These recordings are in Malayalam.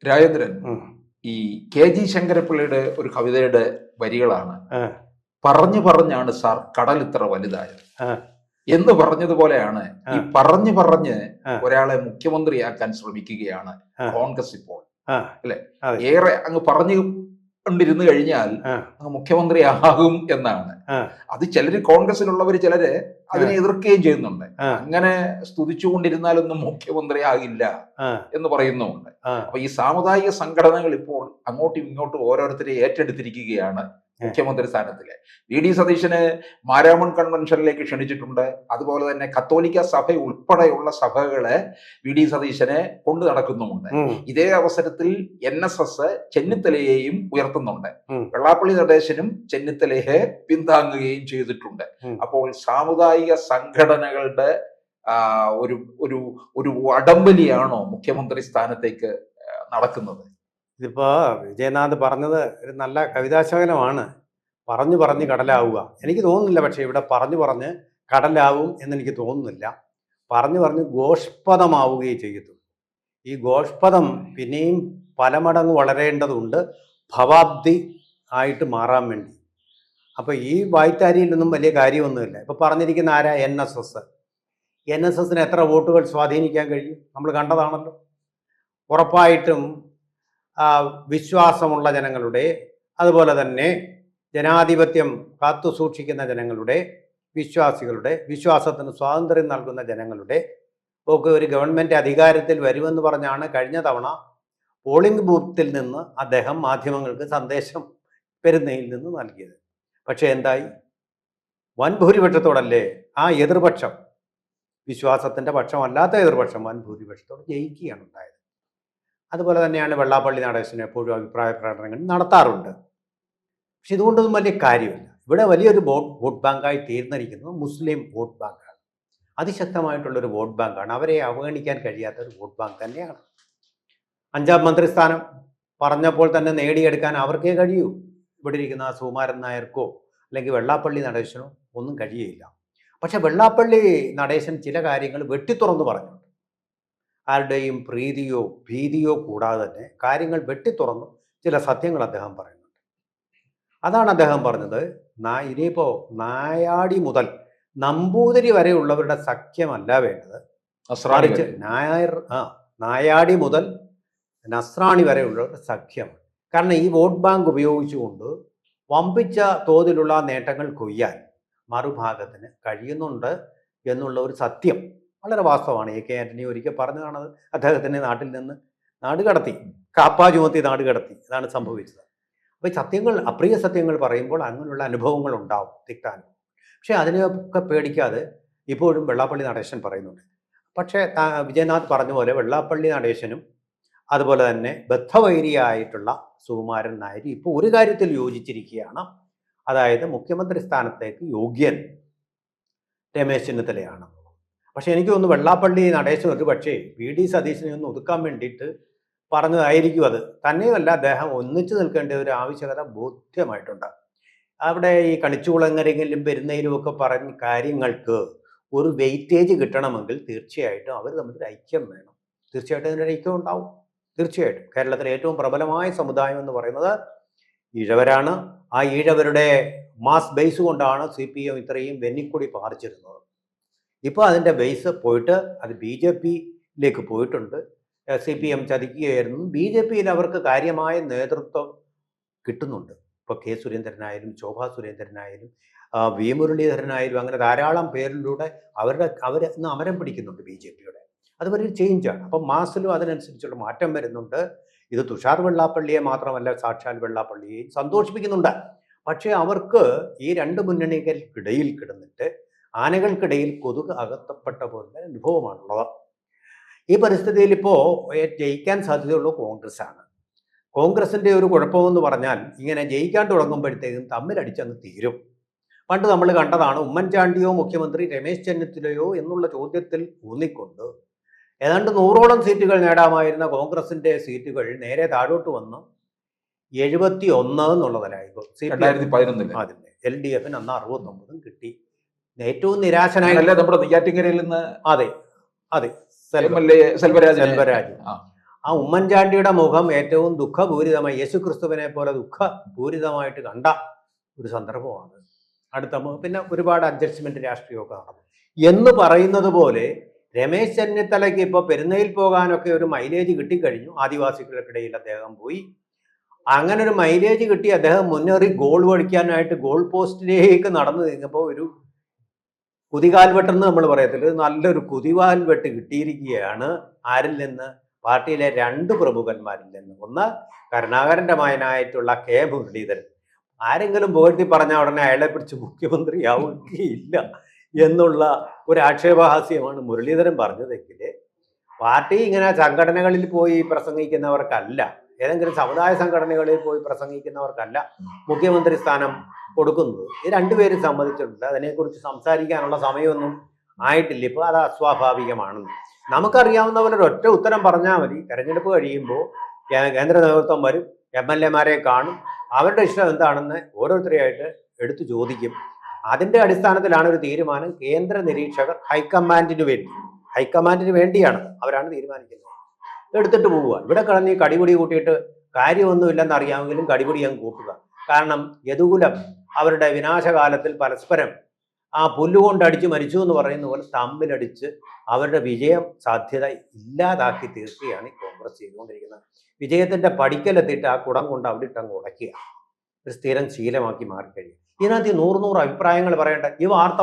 രാജേന്ദ്രൻ, ഈ കെ ജി ശങ്കരപ്പിള്ളയുടെ ഒരു കവിതയുടെ വരികളാണ്. പറഞ്ഞു പറഞ്ഞാണ് സാർ കടൽ ഇത്ര വലുതായത് എന്ന് പറഞ്ഞതുപോലെയാണ് ഈ പറഞ്ഞു പറഞ്ഞ് ഒരാളെ മുഖ്യമന്ത്രിയാക്കാൻ ശ്രമിക്കുകയാണ് കോൺഗ്രസ് ഇപ്പോൾ, അല്ലെ? ഏറെ അങ്ങ് പറഞ്ഞു കൊണ്ടിരുന്നു കഴിഞ്ഞാൽ അങ്ങ് മുഖ്യമന്ത്രി ആകും എന്നാണ്. അത് ചിലര്, കോൺഗ്രസിലുള്ളവർ ചിലര് അതിനെ എതിർക്കുകയും ചെയ്യുന്നുണ്ട്. അങ്ങനെ സ്തുതിച്ചുകൊണ്ടിരുന്നാലൊന്നും മുഖ്യമന്ത്രി ആകില്ല എന്ന് പറയുന്നുമുണ്ട്. അപ്പൊ ഈ സാമുദായിക സംഘടനകൾ ഇപ്പോൾ അങ്ങോട്ടും ഇങ്ങോട്ടും ഓരോരുത്തരെ ഏറ്റെടുത്തിരിക്കുകയാണ് മുഖ്യമന്ത്രി സ്ഥാനത്തില്. വി ഡി സതീശന് മാരാമൺ കൺവെൻഷനിലേക്ക് ക്ഷണിച്ചിട്ടുണ്ട്. അതുപോലെ തന്നെ കത്തോലിക്ക സഭ ഉൾപ്പെടെയുള്ള സഭകളെ വി ഡി സതീശനെ കൊണ്ടു നടക്കുന്നുമുണ്ട്. ഇതേ അവസരത്തിൽ NSS ചെന്നിത്തലയെയും ഉയർത്തുന്നുണ്ട്. വെള്ളാപ്പള്ളി നടേശനും ചെന്നിത്തലയെ പിന്താങ്ങുകയും ചെയ്തിട്ടുണ്ട്. അപ്പോൾ സാമുദായിക സംഘടനകളുടെ ഒരു ഒരു ഒരു വടംവലിയാണോ മുഖ്യമന്ത്രി സ്ഥാനത്തേക്ക് നടക്കുന്നത്? ഇതിപ്പോ വിജയനാഥ് പറഞ്ഞത് ഒരു നല്ല കവിതാശകലമാണ്. പറഞ്ഞു പറഞ്ഞ് കടലാവുക എനിക്ക് തോന്നുന്നില്ല. പക്ഷെ ഇവിടെ പറഞ്ഞു പറഞ്ഞ് കടലാവും എന്നെനിക്ക് തോന്നുന്നില്ല. പറഞ്ഞു പറഞ്ഞ് ഗോഷ്പദമാവുകയും ചെയ്യത്തുള്ളൂ. ഈ ഗോഷ്പദം പിന്നെയും പല മടങ്ങ് വളരേണ്ടതുണ്ട്, ഭവാബ്ദി ആയിട്ട് മാറാൻ വേണ്ടി. അപ്പോൾ ഈ വായ്ത്താരിയിലൊന്നും വലിയ കാര്യമൊന്നുമില്ല. ഇപ്പോൾ പറഞ്ഞിരിക്കുന്ന ആരാ? NSSന് എത്ര വോട്ടുകൾ സ്വാധീനിക്കാൻ കഴിയും? നമ്മൾ കണ്ടതാണല്ലോ. ഉറപ്പായിട്ടും വിശ്വാസമുള്ള ജനങ്ങളുടെ, അതുപോലെ തന്നെ ജനാധിപത്യം കാത്തു സൂക്ഷിക്കുന്ന ജനങ്ങളുടെ, വിശ്വാസികളുടെ, വിശ്വാസത്തിന് സ്വാതന്ത്ര്യം നൽകുന്ന ജനങ്ങളുടെ ഒക്കെ ഒരു ഗവൺമെൻറ് അധികാരത്തിൽ വരുമെന്ന് പറഞ്ഞാണ് കഴിഞ്ഞ തവണ പോളിംഗ് ബൂത്തിൽ നിന്ന് അദ്ദേഹം മാധ്യമങ്ങൾക്ക് സന്ദേശം പെരുന്നയിൽ നിന്ന് നൽകിയത്. പക്ഷേ എന്തായി? വൻ ഭൂരിപക്ഷത്തോടല്ലേ ആ എതിർപക്ഷം, വിശ്വാസത്തിൻ്റെ പക്ഷമല്ലാത്ത എതിർപക്ഷം വൻ ഭൂരിപക്ഷത്തോടെ ജയിക്കുകയാണ് ഉണ്ടായത്. അതുപോലെ തന്നെയാണ് വെള്ളാപ്പള്ളി നടേശന് എപ്പോഴും അഭിപ്രായ പ്രകടനങ്ങൾ നടത്താറുണ്ട്. പക്ഷെ ഇതുകൊണ്ടൊന്നും വലിയ കാര്യമില്ല. ഇവിടെ വലിയൊരു വോട്ട് ബാങ്കായി തീർന്നിരിക്കുന്നത് മുസ്ലിം വോട്ട് ബാങ്കാണ്. അതിശക്തമായിട്ടുള്ളൊരു വോട്ട് ബാങ്കാണ്. അവരെ അവഗണിക്കാൻ കഴിയാത്ത ഒരു വോട്ട് ബാങ്ക് തന്നെയാണ്. 5ാം മന്ത്രിസ്ഥാനം പറഞ്ഞപ്പോൾ തന്നെ നേടിയെടുക്കാൻ അവർക്കേ കഴിയൂ. ഇവിടെ ഇരിക്കുന്ന സുകുമാരൻ നായർക്കോ അല്ലെങ്കിൽ വെള്ളാപ്പള്ളി നടേശനോ ഒന്നും കഴിയില്ല. പക്ഷെ വെള്ളാപ്പള്ളി നടേശൻ ചില കാര്യങ്ങൾ വെട്ടിത്തുറന്ന് പറഞ്ഞിട്ടുണ്ട്. ആരുടെയും പ്രീതിയോ ഭീതിയോ കൂടാതെ തന്നെ കാര്യങ്ങൾ വെട്ടിത്തുറന്ന് ചില സത്യങ്ങൾ അദ്ദേഹം പറയുന്നുണ്ട്. അതാണ് അദ്ദേഹം പറഞ്ഞത്, ഇനിയിപ്പോൾ നായാടി മുതൽ നമ്പൂതിരി വരെയുള്ളവരുടെ സഖ്യമല്ല വേണ്ടത്, മറിച്ച് നായാടി മുതൽ നസ്രാണി വരെയുള്ളവരുടെ സഖ്യം. കാരണം ഈ വോട്ട് ബാങ്ക് ഉപയോഗിച്ചുകൊണ്ട് വമ്പിച്ച തോതിലുള്ള നേട്ടങ്ങൾ കൊയ്യാൻ മറുഭാഗത്തിന് കഴിയുന്നുണ്ട് എന്നുള്ള ഒരു സത്യം വളരെ വാസ്തവമാണ്. AK ആന്റണി ഒരിക്കൽ പറഞ്ഞതാണത്. അദ്ദേഹത്തിൻ്റെ നാട്ടിൽ നിന്ന് നാട് കടത്തി, കാപ്പ ചുമത്തി നാട് കടത്തി. ഇതാണ് സംഭവിച്ചത്. അപ്പോൾ സത്യങ്ങൾ, അപ്രിയ സത്യങ്ങൾ പറയുമ്പോൾ അങ്ങനെയുള്ള അനുഭവങ്ങൾ ഉണ്ടാവും, തിക്താൻ. പക്ഷേ അതിനെയൊക്കെ പേടിക്കാതെ ഇപ്പോഴും വെള്ളാപ്പള്ളി നടേശൻ പറയുന്നുണ്ട്. പക്ഷേ വിജയനാഥ് പറഞ്ഞ പോലെ വെള്ളാപ്പള്ളി നടേശനും അതുപോലെ തന്നെ ബദ്ധവൈരിയായിട്ടുള്ള സുകുമാരൻ നായർ ഇപ്പോൾ ഒരു കാര്യത്തിൽ യോജിച്ചിരിക്കുകയാണ്. അതായത് മുഖ്യമന്ത്രി സ്ഥാനത്തേക്ക് യോഗ്യൻ രമേശ് ചെന്നിത്തലയാണ്. പക്ഷെ എനിക്ക് തോന്നുന്നു വെള്ളാപ്പള്ളി നടേശൻ ഒരു പക്ഷേ VD സതീശനെ ഒന്ന് ഒതുക്കാൻ വേണ്ടിയിട്ട് പറഞ്ഞതായിരിക്കും. അത് തന്നെയുമല്ല, അദ്ദേഹം ഒന്നിച്ചു നിൽക്കേണ്ട ഒരു ആവശ്യകത ബോധ്യമായിട്ടുണ്ട്. അവിടെ ഈ കളിച്ചുകുളങ്ങരെങ്കിലും പെരുന്നയിലും ഒക്കെ പറഞ്ഞ കാര്യങ്ങൾക്ക് ഒരു വെയിറ്റേജ് കിട്ടണമെങ്കിൽ തീർച്ചയായിട്ടും അവർ തമ്മിൽ ഐക്യം വേണം. തീർച്ചയായിട്ടും അതിനൊരു ഐക്യം ഉണ്ടാവും. തീർച്ചയായിട്ടും കേരളത്തിലെ ഏറ്റവും പ്രബലമായ സമുദായം എന്ന് പറയുന്നത് ഈഴവരാണ്. ആ ഈഴവരുടെ മാസ് ബേസ് കൊണ്ടാണ് CPM ഇത്രയും വെന്നിക്കൊടി പാറിച്ചിരുന്നത്. ഇപ്പോൾ അതിൻ്റെ ബേസ് പോയിട്ട് അത് BJPയിലേക്ക് പോയിട്ടുണ്ട്. CPM ചതിക്കുകയായിരുന്നു. BJPയിൽ അവർക്ക് കാര്യമായ നേതൃത്വം കിട്ടുന്നുണ്ട്. ഇപ്പോൾ K സുരേന്ദ്രനായാലും ശോഭാ സുരേന്ദ്രനായാലും V മുരളീധരനായാലും അങ്ങനെ ധാരാളം പേരിലൂടെ അവർ ഇന്ന് അമരം പിടിക്കുന്നുണ്ട് BJPയുടെ. അത് വലിയൊരു ചേഞ്ചാണ്. അപ്പം മാസിലും അതിനനുസരിച്ചുള്ള മാറ്റം വരുന്നുണ്ട്. ഇത് തുഷാർ വെള്ളാപ്പള്ളിയെ മാത്രമല്ല, സാക്ഷാൽ വെള്ളാപ്പള്ളിയെയും സന്തോഷിപ്പിക്കുന്നുണ്ട്. പക്ഷേ അവർക്ക് ഈ രണ്ട് മുന്നണികൾക്കിടയിൽ കിടന്നിട്ട് ആനകൾക്കിടയിൽ കൊതുക് അകത്തപ്പെട്ട പോലെ അനുഭവമാണുള്ളത്. ഈ പരിസ്ഥിതിയിൽ ഇപ്പോൾ ജയിക്കാൻ സാധ്യതയുള്ള കോൺഗ്രസ്സാണ്. കോൺഗ്രസിൻ്റെ ഒരു കുഴപ്പമെന്ന് പറഞ്ഞാൽ ഇങ്ങനെ ജയിക്കാൻ തുടങ്ങുമ്പോഴത്തേക്കും തമ്മിലടിച്ചങ്ങ് തീരും. പണ്ട് നമ്മൾ കണ്ടതാണ്, ഉമ്മൻചാണ്ടിയോ മുഖ്യമന്ത്രി രമേശ് ചെന്നിത്തലയോ എന്നുള്ള ചോദ്യത്തിൽ ഊന്നിക്കൊണ്ട് ഏതാണ്ട് 100ഓളം സീറ്റുകൾ നേടാമായിരുന്ന കോൺഗ്രസിൻ്റെ സീറ്റുകൾ നേരെ താഴോട്ട് വന്ന് 71 എന്നുള്ളതിലായിപ്പോൾ. 2011 അതിൻ്റെ LDFന് അന്ന് 69 കിട്ടി. ഏറ്റവും നിരാശനായ നമ്മുടെ നെയ്യാറ്റിൻകരയിൽ നിന്ന് അതെ സെൽവരാജ്. ആ ഉമ്മൻചാണ്ടിയുടെ മുഖം ഏറ്റവും ദുഃഖപൂരിതമായി, യേശുക്രിസ്തുവിനെ പോലെ ദുഃഖപൂരിതമായിട്ട് കണ്ട ഒരു സന്ദർഭമാണ്. പിന്നെ ഒരുപാട് അഡ്ജസ്റ്റ്മെന്റ് രാഷ്ട്രീയമൊക്കെ നടന്നു എന്ന് പറയുന്നത് പോലെ രമേശ് ചെന്നിത്തലയ്ക്ക് ഇപ്പോൾ പെരുന്നയിൽ പോകാനൊക്കെ ഒരു മൈലേജ് കിട്ടിക്കഴിഞ്ഞു. ആദിവാസികൾക്കിടയിൽ അദ്ദേഹം പോയി, അങ്ങനെ ഒരു മൈലേജ് കിട്ടി അദ്ദേഹം മുന്നേറി ഗോൾ വടിക്കാനായിട്ട് ഗോൾ പോസ്റ്റിലേക്ക് നടന്നു കഴിഞ്ഞപ്പോൾ ഒരു കുതികാൽവെട്ടെന്ന് നമ്മൾ പറയത്തില്ല, നല്ലൊരു കുതികാൽവെട്ട് കിട്ടിയിരിക്കുകയാണ്. ആരിൽ നിന്ന്? പാർട്ടിയിലെ 2 പ്രമുഖന്മാരിൽ നിന്ന്. ഒന്ന് കരുണാകരന്റെ മകനായിട്ടുള്ള കെ മുരളീധരൻ. ആരെങ്കിലും പുകഴ്ത്തി പറഞ്ഞ ഉടനെ അയാളെ പിടിച്ച് മുഖ്യമന്ത്രിയാവുകയില്ല എന്നുള്ള ഒരു ആക്ഷേപഹാസ്യമാണ് മുരളീധരൻ പറഞ്ഞതെങ്കിൽ, പാർട്ടി ഇങ്ങനെ സംഘടനകളിൽ പോയി പ്രസംഗിക്കുന്നവർക്കല്ല, ഏതെങ്കിലും സമുദായ സംഘടനകളിൽ പോയി പ്രസംഗിക്കുന്നവർക്കല്ല മുഖ്യമന്ത്രി സ്ഥാനം കൊടുക്കുന്നത്. ഈ 2 പേരും സമ്മതിച്ചിട്ടുണ്ട്. അതിനെക്കുറിച്ച് സംസാരിക്കാനുള്ള സമയമൊന്നും ആയിട്ടില്ല ഇപ്പോൾ. അത് അസ്വാഭാവികമാണെന്ന് നമുക്കറിയാവുന്ന പോലെ ഒരൊറ്റ ഉത്തരം പറഞ്ഞാൽ മതി. തെരഞ്ഞെടുപ്പ് കഴിയുമ്പോൾ കേന്ദ്ര നേതൃത്വം വരും, MLA-മാരെ കാണും, അവരുടെ ഇഷ്ടം എന്താണെന്ന് ഓരോരുത്തരെയായിട്ട് എടുത്തു ചോദിക്കും. അതിൻ്റെ അടിസ്ഥാനത്തിലാണ് ഒരു തീരുമാനം. കേന്ദ്ര നിരീക്ഷകർ ഹൈക്കമാൻഡിന് വേണ്ടിയാണ്, അവരാണ് തീരുമാനിക്കുന്നത്. എടുത്തിട്ട് പോവുക. ഇവിടെ കിടന്ന് ഈ കടിപിടി കൂട്ടിയിട്ട് കാര്യമൊന്നുമില്ലെന്ന് അറിയാമെങ്കിലും കടിപിടി അങ്ങ് കൂട്ടുക. കാരണം യദുകുലം അവരുടെ വിനാശകാലത്തിൽ പരസ്പരം ആ പുല്ലുകൊണ്ട് അടിച്ച് മരിച്ചു എന്ന് പറയുന്ന പോലെ തമ്മിലടിച്ച് അവരുടെ വിജയം സാധ്യത ഇല്ലാതാക്കി തീർക്കുകയാണ് ഈ കോൺഗ്രസ് ചെയ്തുകൊണ്ടിരിക്കുന്നത്. വിജയത്തിന്റെ പടിക്കലെത്തിയിട്ട് ആ കുടം കൊണ്ട് അവിടെ ഇട്ടങ്ങ് ഉടയ്ക്കുക, ഒരു സ്ഥിരം ശീലമാക്കി മാറിക്കഴിയും. ഇതിനകത്ത് 100 അഭിപ്രായങ്ങൾ പറയേണ്ട ഈ വാർത്ത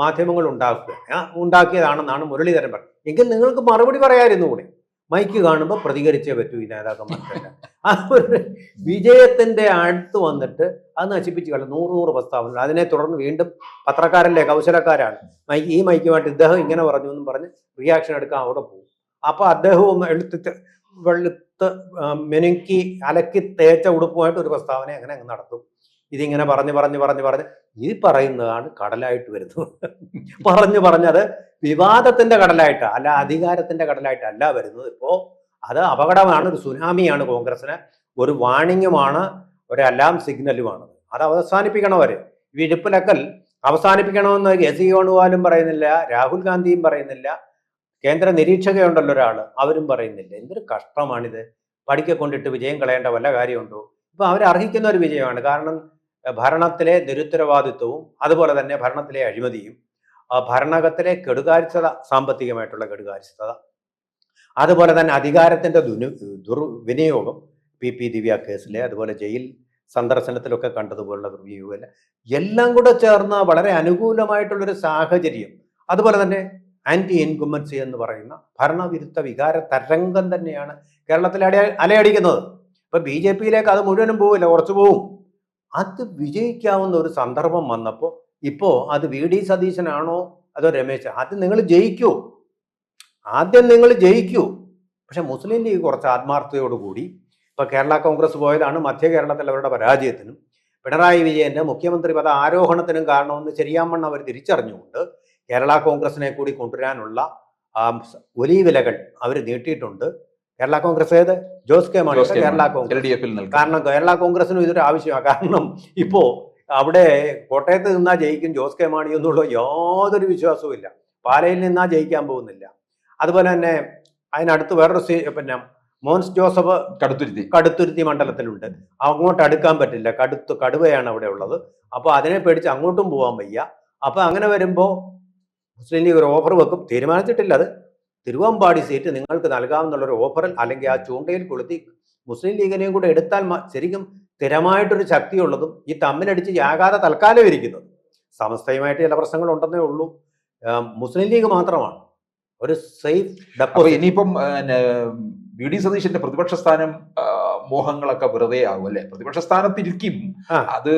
മാധ്യമങ്ങൾ ഉണ്ടാക്കിയതാണെന്നാണ് മുരളീധരൻ പറഞ്ഞത്. എങ്കിൽ നിങ്ങൾക്ക് മറുപടി പറയാമായിരുന്നു കൂടെ. മൈക്ക് കാണുമ്പോൾ പ്രതികരിച്ചേ പറ്റൂ ഈ നേതാക്കന്മാർക്കല്ല. അവരുടെ വിജയത്തിന്റെ അടുത്ത് വന്നിട്ട് അത് നശിപ്പിച്ച് കളയും. 100 പ്രസ്താവനകൾ. അതിനെ തുടർന്ന് വീണ്ടും പത്രക്കാരല്ലേ, കൗശലക്കാരാണ്. ഈ മൈക്കുമായിട്ട് ഇദ്ദേഹം ഇങ്ങനെ പറഞ്ഞു എന്നും പറഞ്ഞ് റിയാക്ഷൻ എടുക്കാൻ അവിടെ പോകും. അപ്പൊ അദ്ദേഹവും വെളുത്ത് മെനുക്കി അലക്കി തേച്ച ഉടുപ്പുമായിട്ട് ഒരു പ്രസ്താവന അങ്ങനെ അങ്ങ് നടത്തും. ഇതിങ്ങനെ പറഞ്ഞ് ഈ പറയുന്നതാണ് കടലായിട്ട് വരുന്നത്. പറഞ്ഞത് വിവാദത്തിന്റെ കടലായിട്ട് അല്ല, അധികാരത്തിന്റെ കടലായിട്ടല്ല വരുന്നത്. ഇപ്പോ അത് അപകടമാണ്, ഒരു സുനാമിയാണ് കോൺഗ്രസിന്, ഒരു വാണിങ്ങുമാണ്, ഒരു അലാം സിഗ്നലുമാണ്. അത് അവസാനിപ്പിക്കണം. അവര് വിഴുപ്പിലക്കൽ അവസാനിപ്പിക്കണമെന്ന് എസ് വേണുഗോപാലും പറയുന്നില്ല, രാഹുൽ ഗാന്ധിയും പറയുന്നില്ല, കേന്ദ്ര നിരീക്ഷകയുണ്ടല്ലോ ഒരാൾ, അവരും പറയുന്നില്ല. എന്തൊരു കഷ്ടമാണിത്. പഠിക്കൊണ്ടിട്ട് വിജയം കളയേണ്ട വല്ല കാര്യമുണ്ടോ? ഇപ്പൊ അവരർഹിക്കുന്ന ഒരു വിജയമാണ്. കാരണം ഭരണത്തിലെ നിരുത്തരവാദിത്വവും അതുപോലെ തന്നെ ഭരണത്തിലെ അഴിമതിയും ഭരണകത്തിലെ കെടുകാര്യസ്ഥത, സാമ്പത്തികമായിട്ടുള്ള കെടുകാര്യസ്ഥത, അതുപോലെ തന്നെ അധികാരത്തിന്റെ ദുർവിനിയോഗം, PP ദിവ്യ കേസിലെ, അതുപോലെ ജയിൽ സന്ദർശനത്തിലൊക്കെ കണ്ടതുപോലുള്ള ദുർവിനിയോഗം, എല്ലാം കൂടെ ചേർന്ന വളരെ അനുകൂലമായിട്ടുള്ളൊരു സാഹചര്യം. അതുപോലെ തന്നെ ആന്റി ഇൻകുമ്പൻസി എന്ന് പറയുന്ന ഭരണവിരുദ്ധ വികാര തരംഗം തന്നെയാണ് കേരളത്തിൽ അലയടിക്കുന്നത്. ഇപ്പൊ BJP-യിലേക്ക് അത് മുഴുവനും പോവില്ല, കുറച്ച് പോവും. അത് വിജയിക്കാവുന്ന ഒരു സന്ദർഭം വന്നപ്പോൾ ഇപ്പോ അത് VD സതീശനാണോ അതോ രമേശ്? ആദ്യം നിങ്ങൾ ജയിക്കൂ. പക്ഷെ മുസ്ലിം ലീഗ് കുറച്ച് ആത്മാർത്ഥതയോടുകൂടി ഇപ്പൊ കേരള കോൺഗ്രസ് പോയതാണ് മധ്യ കേരളത്തിൽ അവരുടെ പരാജയത്തിനും പിണറായി വിജയന്റെ മുഖ്യമന്ത്രി പദ ആരോഹണത്തിനും കാരണമെന്ന് ശരിയാമണ്ണം അവർ തിരിച്ചറിഞ്ഞുകൊണ്ട് കേരള കോൺഗ്രസിനെ കൂടി കൊണ്ടുവരാനുള്ള വലിയ വിലകൾ അവർ നീട്ടിയിട്ടുണ്ട്. കേരള കോൺഗ്രസ് ഏത്? ജോസ് കെ മാണി കേരള കോൺഗ്രസ്. കാരണം കേരള കോൺഗ്രസിനും ഇതൊരു ആവശ്യമാണ്. കാരണം ഇപ്പോ അവിടെ കോട്ടയത്ത് നിന്നാ ജയിക്കും ജോസ് കെ മാണി എന്നുള്ള യാതൊരു വിശ്വാസവും ഇല്ല. പാലയിൽ നിന്നാ ജയിക്കാൻ പോകുന്നില്ല. അതുപോലെ തന്നെ അതിനടുത്ത് വേറൊരു മോൻസ് ജോസഫ് കടുത്തുരുത്തി മണ്ഡലത്തിലുണ്ട്. അങ്ങോട്ട് അടുക്കാൻ പറ്റില്ല, കടുവയാണ് അവിടെ ഉള്ളത്. അപ്പൊ അതിനെ പേടിച്ച് അങ്ങോട്ടും പോകാൻ വയ്യ. അപ്പൊ അങ്ങനെ വരുമ്പോ മുസ്ലിം ലീഗ് ഒരു ഓഫർ വെക്കും. തീരുമാനിച്ചിട്ടില്ല, അത് തിരുവമ്പാടി സീറ്റ് നിങ്ങൾക്ക് നൽകാമെന്നുള്ളൊരു ഓഫറിൽ അല്ലെങ്കിൽ ആ ചൂണ്ടയിൽ കൊളുത്തി മുസ്ലിം ലീഗിനെയും കൂടെ എടുത്താൽ ശരിക്കും സ്ഥിരമായിട്ടൊരു ശക്തിയുള്ളതും ഈ തമ്മിലടിച്ച് യാകാതെ തൽക്കാലം ഇരിക്കുന്നത്. സമസ്തയുമായിട്ട് ചില പ്രശ്നങ്ങളുണ്ടെന്നേ ഉള്ളൂ. മുസ്ലിം ലീഗ് മാത്രമാണ് ഒരു സേഫ് ഡെപ്പോസിറ്റ്. ഇനിയിപ്പം VD സതീശന്റെ പ്രതിപക്ഷ സ്ഥാനം മോഹങ്ങളൊക്കെ വെറുതെ ആകും അല്ലെ? പ്രതിപക്ഷ സ്ഥാനത്തിരിക്കും, അത്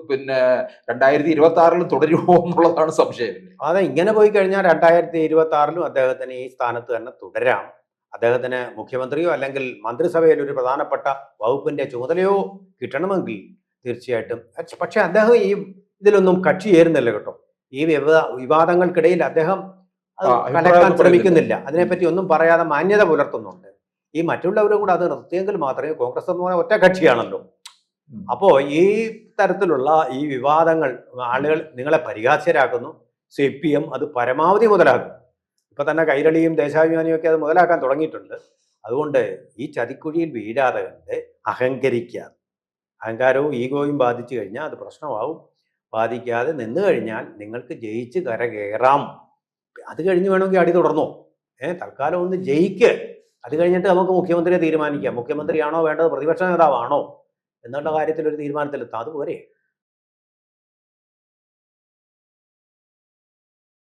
2026 തുടരുമോ എന്നുള്ളതാണ് സംശയം. അതെ, ഇങ്ങനെ പോയി കഴിഞ്ഞാൽ 2026 അദ്ദേഹത്തിന് ഈ സ്ഥാനത്ത് തന്നെ തുടരാം. അദ്ദേഹത്തിന് മുഖ്യമന്ത്രിയോ അല്ലെങ്കിൽ മന്ത്രിസഭയിൽ ഒരു പ്രധാനപ്പെട്ട വകുപ്പിന്റെ ചുമതലയോ കിട്ടണമെങ്കിൽ തീർച്ചയായിട്ടും. പക്ഷെ അദ്ദേഹം ഇതിലൊന്നും കക്ഷി ചേരുന്നില്ല കേട്ടോ. ഈ വിവാദങ്ങൾക്കിടയിൽ അദ്ദേഹം കലക്കാൻ ശ്രമിക്കുന്നില്ല. അതിനെപ്പറ്റി ഒന്നും പറയാതെ മാന്യത പുലർത്തുന്നുണ്ട്. ഈ മറ്റുള്ളവരും കൂടെ അത് നിർത്തിയെങ്കിൽ മാത്രമേ, കോൺഗ്രസ് എന്ന് പറഞ്ഞാൽ ഒറ്റ കക്ഷിയാണല്ലോ. അപ്പോ ഈ തരത്തിലുള്ള ഈ വിവാദങ്ങൾ ആളുകൾ നിങ്ങളെ പരിഹാസ്യരാക്കുന്നു. CPM അത് പരമാവധി മുതലാക്കും. ഇപ്പൊ തന്നെ കൈരളിയും ദേശാഭിമാനിയും ഒക്കെ അത് മുതലാക്കാൻ തുടങ്ങിയിട്ടുണ്ട്. അതുകൊണ്ട് ഈ ചതിക്കുഴിയിൽ വീഴാതെ കണ്ട് അഹങ്കരിക്കുക. അഹങ്കാരവും ഈഗോയും ബാധിച്ചു കഴിഞ്ഞാൽ അത് പ്രശ്നമാവും. ബാധിക്കാതെ നിന്ന് കഴിഞ്ഞാൽ നിങ്ങൾക്ക് ജയിച്ച് കരകയറാം. അത് കഴിഞ്ഞ് വേണമെങ്കിൽ അടി തുടർന്നോ. തൽക്കാലം ഒന്ന് ജയിക്ക്. അത് കഴിഞ്ഞിട്ട് നമുക്ക് മുഖ്യമന്ത്രിയെ തീരുമാനിക്കാം. മുഖ്യമന്ത്രിയാണോ വേണ്ടത്, പ്രതിപക്ഷ നേതാവാണോ എന്നുള്ള കാര്യത്തിൽ ഒരു തീരുമാനത്തിലെത്താം. അതുപോലെ